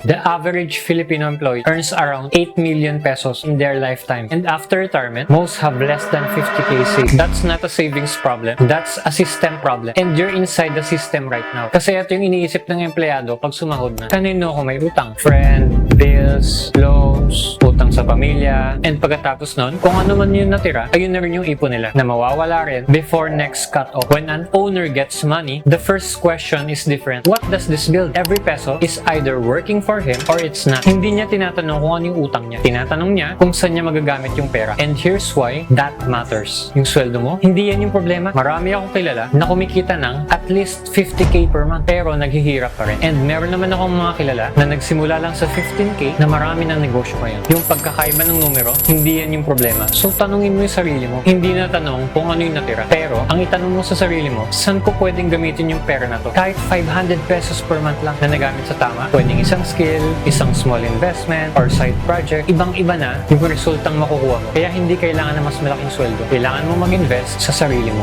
The average Filipino employee earns around 8 million pesos in their lifetime. And after retirement, most have less than 50k saved. That's not a savings problem. That's a system problem. And you're inside the system right now. Kasi ito yung iniisip ng empleyado pag sumahod na. Kanino ako may utang? Friend, bills, loans, utang sa pamilya. And pagkatapos nun, kung ano man yung natira, ayun na rin yung ipon nila na mawawala rin before next cut-off. When an owner gets money, the first question is different. What does this build? Every peso is either working for him or it's not. Hindi niya tinatanong kung ano yung utang niya. Tinatanong niya kung saan niya magagamit yung pera. And here's why that matters. Yung sweldo mo, hindi yan yung problema. Marami akong kilala na kumikita ng at least 50k per month pero naghihirap pa rin. And meron naman akong mga kilala na nagsimula lang sa 15k na marami ng negosyo ngayon. Yung pagkakaiba ng numero, hindi yan yung problema. So tanungin mo yung sarili mo. Hindi na tanong kung ano yung natira. Pero ang itanong mo sa sarili mo, saan ko pwedeng gamitin yung pera na to? Kahit 500 pesos per month lang na nagamit sa tama, pwedeng isang skill, isang small investment, or side project, ibang-iba na yung resultang makukuha mo. Kaya hindi kailangan na mas malaking sweldo. Kailangan mo mag-invest sa sarili mo.